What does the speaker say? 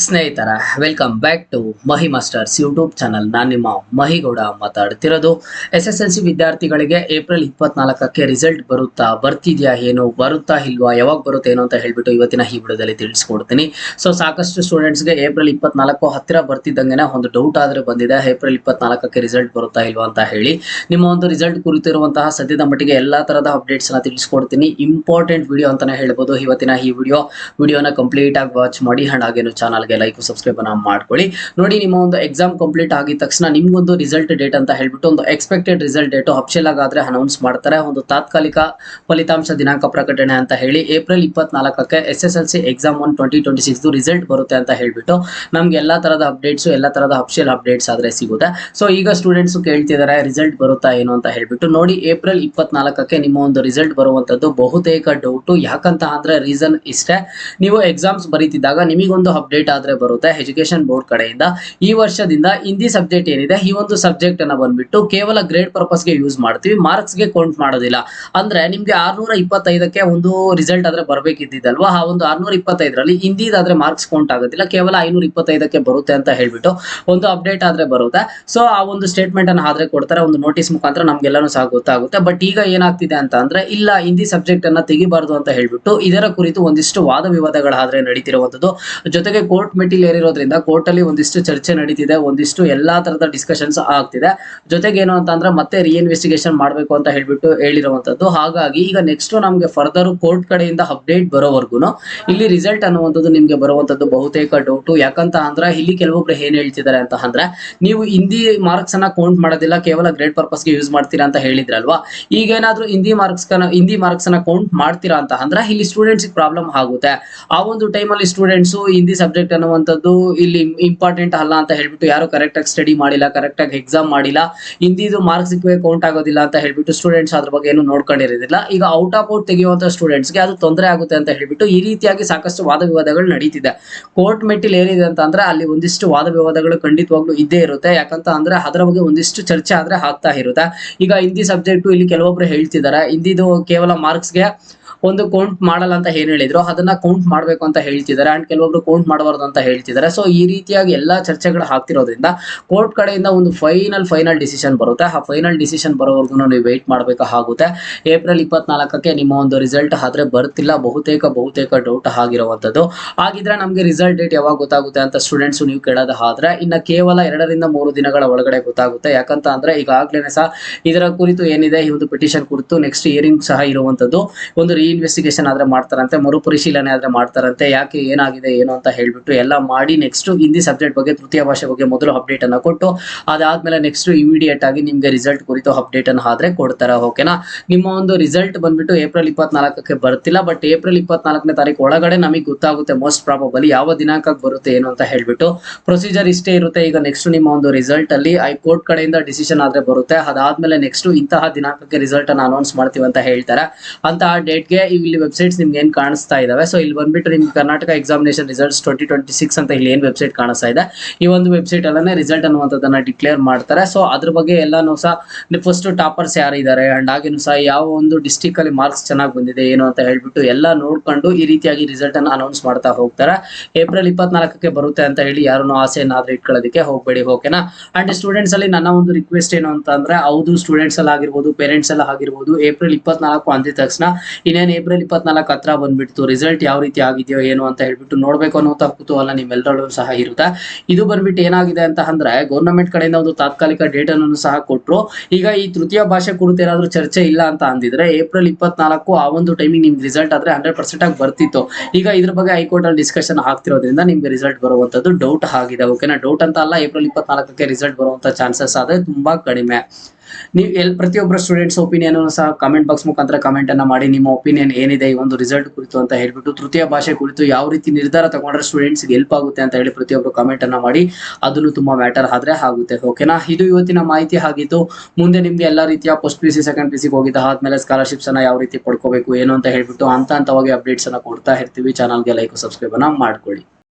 ಸ್ನೇಹಿತರ welcome back to Mahi masters YouTube channel. ನಾನು ನಿಮ್ಮ ಮಹಿಗೌಡ ಮಾತಾಡ್ತಿರೋದು. SSLC ವಿದ್ಯಾರ್ಥಿಗಳಿಗೆ ಏಪ್ರಿಲ್ 24ಕ್ಕೆ ರಿಸಲ್ಟ್ ಬರ್ತಿದ್ಯಾ, ಏನು ಬರುತ್ತಾ ಇಲ್ವಾ, ಯಾವಾಗ ಬರುತ್ತೆ ಏನು ಅಂತ ಹೇಳ್ಬಿಟ್ಟು ಇವತ್ತಿನ ಈ ವಿಡಿಯೋದಲ್ಲಿ ತಿಳಿಸ್ಕೊಡ್ತೀನಿ. ಸೊ ಸಾಕಷ್ಟು ಸ್ಟೂಡೆಂಟ್ಸ್ಗೆ ಏಪ್ರಿಲ್ 24 ಹತ್ತಿರ ಬರ್ತಿದ್ದಂಗೆ ಒಂದು ಡೌಟ್ ಆದ್ರೆ ಬಂದಿದೆ, ಏಪ್ರಿಲ್ 24ಕ್ಕೆ ರಿಸಲ್ಟ್ ಬರುತ್ತಾ ಇಲ್ವಾ ಅಂತ ಹೇಳಿ. ನಿಮ್ಮ ಒಂದು ರಿಸಲ್ಟ್ ಕುರಿತಿರುವಂತಹ ಸದ್ಯದ ಮಟ್ಟಿಗೆ ಎಲ್ಲಾ ತರದ ಅಪ್ಡೇಟ್ಸ್ ನ ತಿಳಿಸ್ಕೊಡ್ತೀನಿ. ಇಂಪಾರ್ಟೆಂಟ್ ವಿಡಿಯೋ ಅಂತಾನೆ ಹೇಳ್ಬೋದು ಇವತ್ತಿನ ಈ ವಿಡಿಯೋನ ಕಂಪ್ಲೀಟ್ ಆಗಿ ವಾಚ್ ಮಾಡಿ. ಹಾಗೇನು ಚಾನಲ್ಗೆ ಲೈಕ್ ಸಬ್ಸ್ಕ್ರೈಬ್ ಅನ್ನ ಮಾಡ್ಕೊಳ್ಳಿ. ನೋಡಿ, ನಿಮ್ಮ ಒಂದು ಎಕ್ಸಾಮ್ ಕಂಪ್ಲೀಟ್ ಆಗಿದ ತಕ್ಷಣ ನಿಮ್ಗೊಂದು ರಿಸಲ್ಟ್ ಡೇಟ್ ಅಂತ ಹೇಳ್ಬಿಟ್ಟು ಒಂದು ಎಕ್ಸ್ಪೆಕ್ಟೆಡ್ ರಿಸಲ್ಟ್ ಡೇಟ್ ಅಫಿಷಿಯಲ್ ಆಗಾದ್ರೆ ಅನೌನ್ಸ್ ಮಾಡ್ತಾರೆ. ಒಂದು ತಾತ್ಕಾಲಿಕ ಫಲಿತಾಂಶ ದಿನಾಂಕ ಪ್ರಕಟಣೆ ಅಂತ ಹೇಳಿ ಏಪ್ರಿಲ್ 24ಕ್ಕೆ SSLC ಎಕ್ಸಾಮ್ 2026 ರಿಸಲ್ಟ್ ಬರುತ್ತೆ ಅಂತ ಹೇಳ್ಬಿಟ್ಟು ನಮ್ಗೆ ಎಲ್ಲಾ ತರದ ಅಪ್ಡೇಟ್ಸ್, ಎಲ್ಲಾ ತರದ ಅಫಿಷಿಯಲ್ ಅಪ್ಡೇಟ್ಸ್ ಆದ್ರೆ ಸಿಗುತ್ತೆ. ಸೊ ಈಗ ಸ್ಟೂಡೆಂಟ್ಸ್ ಕೇಳ್ತಿದ್ದಾರೆ ರಿಸಲ್ಟ್ ಬರುತ್ತಾ ಏನು ಅಂತ ಹೇಳ್ಬಿಟ್ಟು. ನೋಡಿ, ಏಪ್ರಿಲ್ 24ಕ್ಕೆ ನಿಮ್ಮ ಒಂದು ರಿಸಲ್ಟ್ ಬರುವಂತದ್ದು ಬಹುತೇಕ ಡೌಟ್. ಯಾಕಂತ ಅಂದ್ರೆ ರೀಸನ್ ಇಷ್ಟೇ, ನೀವು ಎಕ್ಸಾಮ್ಸ್ ಬರೀತಿದ್ದಾಗ ನಿಮಗೊಂದು ಅಪ್ಡೇಟ್ ಆದ್ರೆ ಬರುತ್ತೆ ಎಜುಕೇಶನ್ ಬೋರ್ಡ್ ಕಡೆಯಿಂದ. ಈ ವರ್ಷದಿಂದ ಹಿಂದಿ ಸಬ್ಜೆಕ್ಟ್ ಏನಿದೆ, ಈ ಒಂದು ಸಬ್ಜೆಕ್ಟ್ ಅನ್ನ ಬಂದ್ಬಿಟ್ಟು ಕೇವಲ ಗ್ರೇಡ್ ಪರ್ಪಸ್ ಗೆ ಯೂಸ್ ಮಾಡ್ತೀವಿ, ಮಾರ್ಕ್ಸ್ ಗೆ ಕೌಂಟ್ ಮಾಡೋದಿಲ್ಲ. ಅಂದ್ರೆ ನಿಮ್ಗೆ 625ಕ್ಕೆ ಒಂದು ರಿಸಲ್ಟ್ ಆದ್ರೆ ಬರ್ಬೇಕಿದ್ದಲ್ವಾ, ಆ ಒಂದು 625ರಲ್ಲಿ ಹಿಂದಿದಾದ್ರೆ ಮಾರ್ಕ್ಸ್ ಕೌಂಟ್ ಆಗೋದಿಲ್ಲ, ಕೇವಲ 525ಕ್ಕೆ ಬರುತ್ತೆ ಅಂತ ಹೇಳ್ಬಿಟ್ಟು ಒಂದು ಅಪ್ಡೇಟ್ ಆದ್ರೆ ಬರುತ್ತೆ. ಸೊ ಆ ಒಂದು ಸ್ಟೇಟ್ಮೆಂಟ್ ಅನ್ನ ಆದ್ರೆ ಕೊಡ್ತಾರೆ, ಒಂದು ನೋಟಿಸ್ ಮುಖಾಂತರ ನಮ್ಗೆಲ್ಲಾನು ಸಹ ಗೊತ್ತಾಗುತ್ತೆ. ಬಟ್ ಈಗ ಏನಾಗ್ತಿದೆ ಅಂತ ಅಂದ್ರೆ, ಇಲ್ಲ ಹಿಂದಿ ಸಬ್ಜೆಕ್ಟ್ ಅನ್ನ ತೆಗಿಬಾರ್ದು ಅಂತ ಹೇಳ್ಬಿಟ್ಟು ಇದರ ಕುರಿತು ಒಂದಿಷ್ಟು ವಾದ ವಿವಾದಗಳಾದ್ರೆ ನಡೀತಿರುವಂತದ್ದು. ಜೊತೆಗೆ ಕೋರ್ಟ್ ಮೆಟ್ಟಿಲ್ ಏರಿರೋದ್ರಿಂದ ಕೋರ್ಟ್ ಅಲ್ಲಿ ಒಂದಿಷ್ಟು ಚರ್ಚೆ ನಡೀತಿದೆ, ಒಂದಿಷ್ಟು ಎಲ್ಲಾ ತರದ ಡಿಸ್ಕಷನ್ಸ್ ಆಗ್ತಿದೆ. ಜೊತೆಗೆ ಏನು ಅಂತ ಅಂದ್ರೆ ಮತ್ತೆ ರಿಇನ್ವೆಸ್ಟಿಗೇಷನ್ ಮಾಡ್ಬೇಕು ಅಂತ ಹೇಳ್ಬಿಟ್ಟು ಹೇಳಿರುವಂತದ್ದು. ಹಾಗಾಗಿ ಈಗ ನೆಕ್ಸ್ಟ್ ನಮ್ಗೆ ಫರ್ದರ್ ಕೋರ್ಟ್ ಕಡೆಯಿಂದ ಅಪ್ಡೇಟ್ ಬರೋವರೆಗೂ ಇಲ್ಲಿ ರಿಸಲ್ಟ್ ಅನ್ನುವಂಥದ್ದು ನಿಮ್ಗೆ ಬರುವಂತದ್ದು ಬಹುತೇಕ ಡೌಟ್. ಯಾಕಂತ ಅಂದ್ರೆ ಇಲ್ಲಿ ಕೆಲವೊಬ್ರು ಏನ್ ಹೇಳ್ತಿದ್ದಾರೆ ಅಂತ ಅಂದ್ರೆ, ನೀವು ಹಿಂದಿ ಮಾರ್ಕ್ಸ್ ಅನ್ನ ಕೌಂಟ್ ಮಾಡೋದಿಲ್ಲ, ಕೇವಲ ಗ್ರೇಡ್ ಪರ್ಪಸ್ ಗೆ ಯೂಸ್ ಮಾಡ್ತೀರಾ ಅಂತ ಹೇಳಿದ್ರಲ್ವಾ. ಈಗ ಏನಾದ್ರೂ ಹಿಂದಿ ಮಾರ್ಕ್ಸ್ ಅನ್ನ ಕೌಂಟ್ ಮಾಡ್ತೀರಾ ಅಂತ ಅಂದ್ರೆ ಇಲ್ಲಿ ಸ್ಟೂಡೆಂಟ್ಸ್ ಪ್ರಾಬ್ಲಮ್ ಆಗುತ್ತೆ. ಆ ಒಂದು ಟೈಮ್ ಅಲ್ಲಿ ಸ್ಟೂಡೆಂಟ್ಸ್ ಹಿಂದಿ ಸಬ್ಜೆಕ್ಟ್ ಅನ್ನುವಂಥದ್ದು ಇಲ್ಲಿ ಇಂಪಾರ್ಟೆಂಟ್ ಅಲ್ಲ ಅಂತ ಹೇಳ್ಬಿಟ್ಟು ಯಾರು ಕರೆಕ್ಟ್ ಆಗಿ ಸ್ಟಡಿ ಮಾಡಿಲ್ಲ, ಕರೆಕ್ಟ್ ಆಗಿ ಎಕ್ಸಾಮ್ ಮಾಡಿಲ್ಲ, ಹಿಂದಿದು ಮಾರ್ಕ್ಸ್ ಕೌಂಟ್ ಆಗೋದಿಲ್ಲ ಅಂತ ಹೇಳ್ಬಿಟ್ಟು ಸ್ಟೂಡೆಂಟ್ಸ್ ಅದ್ರ ಬಗ್ಗೆ ಏನು ನೋಡ್ಕೊಂಡಿರೋದಿಲ್ಲ. ಈಗ ಔಟ್ ಆಫ್ ಔಟ್ ತೆಗೆಯುವಂತ ಸ್ಟೂಡೆಂಟ್ಸ್ಗೆ ಅದು ತೊಂದರೆ ಆಗುತ್ತೆ ಅಂತ ಹೇಳ್ಬಿಟ್ಟು ಈ ರೀತಿಯಾಗಿ ಸಾಕಷ್ಟು ವಾದ ವಿವಾದಗಳು ನಡೀತಿದೆ. ಕೋರ್ಟ್ ಮೆಟ್ಟಿಲ್ ಏನಿದೆ ಅಂತ ಅಂದ್ರೆ ಅಲ್ಲಿ ಒಂದಿಷ್ಟು ವಾದ ವಿವಾದಗಳು ಖಂಡಿತವಾಗ್ಲೂ ಇದ್ದೇ ಇರುತ್ತೆ. ಯಾಕಂತ ಅಂದ್ರೆ ಅದರ ಬಗ್ಗೆ ಒಂದಿಷ್ಟು ಚರ್ಚೆ ಆದ್ರೆ ಆಗ್ತಾ ಇರುತ್ತೆ. ಈಗ ಹಿಂದಿ ಸಬ್ಜೆಕ್ಟ್ ಇಲ್ಲಿ ಕೆಲವೊಬ್ರು ಹೇಳ್ತಿದ್ದಾರೆ, ಹಿಂದಿದು ಕೇವಲ ಮಾರ್ಕ್ಸ್ಗೆ ಒಂದು ಕೌಂಟ್ ಮಾಡಲ್ಲ ಅಂತ ಏನ್ ಹೇಳಿದ್ರು ಅದನ್ನ ಕೌಂಟ್ ಮಾಡ್ಬೇಕು ಅಂತ ಹೇಳ್ತಿದ್ದಾರೆ, ಅಂಡ್ ಕೆಲವೊಬ್ರು ಕೌಂಟ್ ಮಾಡಬಾರ್ದು ಅಂತ ಹೇಳ್ತಿದ್ದಾರೆ. ಸೊ ಈ ರೀತಿಯಾಗಿ ಎಲ್ಲಾ ಚರ್ಚೆಗಳು ಆಗ್ತಿರೋದ್ರಿಂದ ಕೋರ್ಟ್ ಕಡೆಯಿಂದ ಒಂದು ಫೈನಲ್ ಡಿಸಿಷನ್ ಬರುತ್ತೆ. ಆ ಫೈನಲ್ ಡಿಸಿಷನ್ ಬರೋವರೆಗೂ ನೀವು ವೇಟ್ ಮಾಡ್ಬೇಕಾಗುತ್ತೆ. ಏಪ್ರಿಲ್ 24ಕ್ಕೆ ನಿಮ್ಮ ಒಂದು ರಿಸಲ್ಟ್ ಆದ್ರೆ ಬರ್ತಿಲ್ಲ, ಬಹುತೇಕ ಡೌಟ್ ಆಗಿರುವಂತದ್ದು. ಹಾಗಿದ್ರೆ ನಮ್ಗೆ ರಿಸಲ್ಟ್ ಡೇಟ್ ಯಾವಾಗ ಗೊತ್ತಾಗುತ್ತೆ ಅಂತ ಸ್ಟೂಡೆಂಟ್ಸ್ ನೀವು ಕೇಳೋದ ಆದ್ರೆ ಇನ್ನ ಕೇವಲ 2 ರಿಂದ 3 ದಿನಗಳ ಒಳಗಡೆ ಗೊತ್ತಾಗುತ್ತೆ. ಯಾಕಂತ ಅಂದ್ರೆ ಈಗಾಗ್ಲೇನೆ ಸಹ ಇದರ ಕುರಿತು ಏನಿದೆ ಈ ಒಂದು ಪಿಟಿಷನ್ ಕುರಿತು ನೆಕ್ಸ್ಟ್ ಹಿಯರಿಂಗ್ ಸಹ ಇರುವಂತದ್ದು. ಒಂದು ಇನ್ವೆಸ್ಟಿಗೇಷನ್ ಆದ್ರೆ ಮಾಡ್ತಾರಂತೆ, ಮರುಪರಿಶೀಲನೆ ಆದ್ರೆ ಮಾಡ್ತಾರಂತೆ, ಯಾಕೆ ಏನಾಗಿದೆ ಏನು ಅಂತ ಹೇಳ್ಬಿಟ್ಟು ಎಲ್ಲ ಮಾಡಿ ನೆಕ್ಸ್ಟ್ ಹಿಂದಿ ಸಬ್ಜೆಕ್ಟ್ ಬಗ್ಗೆ, ತೃತೀಯ ಭಾಷೆ ಬಗ್ಗೆ ಮೊದಲು ಅಪ್ಡೇಟ್ ಅನ್ನ ಕೊಟ್ಟು ಅದಾದ್ಮೇಲೆ ನೆಕ್ಸ್ಟ್ ಇಮಿಡಿಯೇಟ್ ಆಗಿ ನಿಮ್ಗೆ ರಿಸಲ್ಟ್ ಕುರಿತು ಅಪ್ಡೇಟ್ ಅನ್ನ ಆದ್ರೆ ಕೊಡ್ತಾರೆ. ಓಕೆನಾ. ನಿಮ್ಮ ಒಂದು ರಿಸಲ್ಟ್ ಬಂದ್ಬಿಟ್ಟು ಏಪ್ರಿಲ್ 24ಕ್ಕೆ ಬರ್ತಿಲ್ಲ, ಬಟ್ ಏಪ್ರಿಲ್ 24ನೇ ತಾರೀಕು ಒಳಗಡೆ ನಮಗೆ ಗೊತ್ತಾಗುತ್ತೆ ಮೋಸ್ಟ್ ಪ್ರಾಬಬಲಿ ಯಾವ ದಿನಾಂಕಕ್ಕೆ ಬರುತ್ತೆ ಏನು ಅಂತ ಹೇಳ್ಬಿಟ್ಟು. ಪ್ರೊಸೀಜರ್ ಇಷ್ಟೇ ಇರುತ್ತೆ. ಈಗ ನೆಕ್ಸ್ಟ್ ನಿಮ್ಮ ಒಂದು ರಿಸಲ್ಟ್ ಅಲ್ಲಿ ಹೈಕೋರ್ಟ್ ಕಡೆಯಿಂದ ಡಿಸಿಷನ್ ಆದ್ರೆ ಬರುತ್ತೆ, ಅದಾದ್ಮೇಲೆ ನೆಕ್ಸ್ಟ್ ಇಂತಹ ದಿನಾಂಕಕ್ಕೆ ರಿಸಲ್ಟ್ ಅನ್ನ ಅನೌನ್ಸ್ ಮಾಡ್ತೀವಿ ಅಂತ ಹೇಳ್ತಾರೆ. ಅಂತಹ ಡೇಟ್ಗೆ ಇಲ್ಲಿ ವೆಬ್ಸೈಟ್ಸ್ ನಿಮ್ಗೆ ಏನ್ ಕಾಣಿಸ್ತಾ ಇದಾವೆ. ಸೊ ಇಲ್ಲಿ ಬಂದ್ಬಿಟ್ಟು ನಿಮ್ಗೆ ಕರ್ನಾಟಕ ಎಕ್ಸಾಮಿನೇಷನ್ ರಿಸಲ್ಟ್ಸ್ 2026 ಅಂತ ಇಲ್ಲಿ ಏನ್ ವೆಬ್ಸೈಟ್ ಕಾಣಿಸ್ತಾ ಇದೆ, ಈ ಒಂದು ವೆಬ್ಸೈಟ್ ಅಲ್ಲೇ ರಿಸಲ್ಟ್ ಅನ್ನುವಂಥದ್ದನ್ನ ಡಿಕ್ಲೇರ್ ಮಾಡ್ತಾರೆ. ಸೊ ಅದ್ರ ಬಗ್ಗೆ ಎಲ್ಲಾನು ಸಹ ಫಸ್ಟ್ ಟಾಪರ್ಸ್ ಯಾರಿದ್ದಾರೆ ಅಂಡ್ ಹಾಗೇನು ಸಹ ಯಾವ ಒಂದು ಡಿಸ್ಟಿಕ್ ಅಲ್ಲಿ ಮಾರ್ಕ್ಸ್ ಚೆನ್ನಾಗಿ ಬಂದಿದೆ ಏನು ಅಂತ ಹೇಳ್ಬಿಟ್ಟು ಎಲ್ಲ ನೋಡ್ಕೊಂಡು ಈ ರೀತಿಯಾಗಿ ರಿಸಲ್ಟ್ ಅನ್ನ ಅನೌನ್ಸ್ ಮಾಡ್ತಾ ಹೋಗ್ತಾರೆ. ಏಪ್ರಿಲ್ 24ಕ್ಕೆ ಬರುತ್ತೆ ಅಂತ ಹೇಳಿ ಯಾರನ್ನು ಆಸೆಯನ್ನಾದ್ರೂ ಇಟ್ಕೊಳ್ಳೋದಕ್ಕೆ ಹೋಗ್ಬೇಡಿ. ಓಕೆನಾ. ಅಂಡ್ ಸ್ಟೂಡೆಂಟ್ಸ್ ಅಲ್ಲಿ ನನ್ನ ಒಂದು ರಿಕ್ವೆಸ್ಟ್ ಏನು ಅಂತ ಅಂದ್ರೆ, ಹೌದು ಸ್ಟೂಡೆಂಟ್ಸ್ ಎಲ್ಲ ಆಗಿರ್ಬೋದು, ಪೇರೆಂಟ್ಸ್ ಎಲ್ಲ ಆಗಿರ್ಬೋದು, ಏಪ್ರಿಲ್ 24 ಅಂದಿದ ತಕ್ಷಣ ಇನ್ನೇನು ಏಪ್ರಿಲ್ 24 ಹತ್ರ ಬಂದ್ಬಿಡ್ತು, ರಿಸಲ್ಟ್ ಯಾವ ರೀತಿ ಆಗಿದೆಯೋ ಏನು ಅಂತ ಹೇಳ್ಬಿಟ್ಟು ನೋಡ್ಬೇಕು ಅನ್ನೋ ಕುತೂಹಲ ನಿಮ್ಮೆಲ್ಲರಲ್ಲೂ ಸಹ ಇರುತ್ತೆ. ಇದು ಬಂದ್ಬಿಟ್ಟು ಏನಾಗಿದೆ ಅಂತ ಅಂದ್ರೆ, ಗೌರ್ಮೆಂಟ್ ಕಡೆಯಿಂದ ಒಂದು ತಾತ್ಕಾಲಿಕ ಡೇಟ್ ಅನ್ನು ಸಹ ಕೊಟ್ರು. ಈಗ ಈ ತೃತೀಯ ಭಾಷೆ ಕುರಿತು ಏನಾದ್ರೂ ಚರ್ಚೆ ಇಲ್ಲ ಅಂತ ಅಂದಿದ್ರೆ ಏಪ್ರಿಲ್ 24 ಆ ಒಂದು ಟೈಮಿಂಗ್ ನಿಮ್ಗೆ ರಿಸಲ್ಟ್ ಆದ್ರೆ 100% ಆಗಿ ಬರ್ತಿತ್ತು. ಈಗ ಇದ್ರ ಬಗ್ಗೆ ಹೈಕೋರ್ಟ್ ಅಲ್ಲಿ ಡಿಸ್ಕಷನ್ ಆಗ್ತಿರೋದ್ರಿಂದ ನಿಮ್ಗೆ ರಿಸಲ್ಟ್ ಬರುವಂತದ್ದು ಡೌಟ್ ಆಗಿದೆ. ಓಕೆನಾ. ಡೌಟ್ ಅಂತ ಅಲ್ಲ, ಏಪ್ರಿಲ್ 24ಕ್ಕೆ ರಿಸಲ್ಟ್ ಬರುವಂತ ಚಾನ್ಸಸ್ ಆದ್ರೆ ತುಂಬಾ ಕಡಿಮೆ. ನೀವು ಪ್ರತಿಯೊಬ್ಬರ ಸ್ಟೂಡೆಂಟ್ಸ್ ಒಪಿನಿಯನ್ ಸಹ ಕಾಮೆಂಟ್ ಬಾಕ್ಸ್ ಮುಖಾಂತರ ಕಾಮೆಂಟ್ ಅನ್ನ ಮಾಡಿ. ನಿಮ್ಮ ಒಪಿನಿಯನ್ ಏನಿದೆ ಈ ಒಂದು ರಿಸಲ್ಟ್ ಕುರಿತು ಅಂತ ಹೇಳ್ಬಿಟ್ಟು, ತೃತೀಯ ಭಾಷೆ ಕುರಿತು ಯಾವ ರೀತಿ ನಿರ್ಧಾರ ತಗೊಂಡ್ರೆ ಸ್ಟೂಡೆಂಟ್ಸ್ ಹೆಲ್ಪ್ ಆಗುತ್ತೆ ಅಂತ ಹೇಳಿ ಪ್ರತಿಯೊಬ್ಬರು ಕಾಮೆಂಟ್ ಅನ್ನ ಮಾಡಿ. ಅದನ್ನು ತುಂಬಾ ಮ್ಯಾಟರ್ ಆದ್ರೆ ಆಗುತ್ತೆ. ಓಕೆನಾ. ಇದು ಇವತ್ತಿನ ಮಾಹಿತಿ ಆಗಿತ್ತು. ಮುಂದೆ ನಿಮ್ಗೆ ಎಲ್ಲಾ ರೀತಿಯ ಫಸ್ಟ್ PUC ಸೆಕೆಂಡ್ PUC ಹೋಗಿದ್ದ ಆದ್ಮೇಲೆ ಸ್ಕಾಲರ್ಶಿಪ್ಸ್ ಅನ್ನ ಯಾವ ರೀತಿ ಪಡ್ಕೋಬೇಕು ಏನು ಅಂತ ಹೇಳ್ಬಿಟ್ಟು ಹಂತವಾಗಿ ಅಪ್ಡೇಟ್ಸ್ ಅನ್ನ ಕೊಡ್ತಾ ಇರ್ತೀವಿ. ಚಾನಲ್ಗೆ ಲೈಕ್ ಸಬ್ಸ್ಕ್ರೈಬ್ ಅನ್ನ ಮಾಡ್ಕೊಳ್ಳಿ.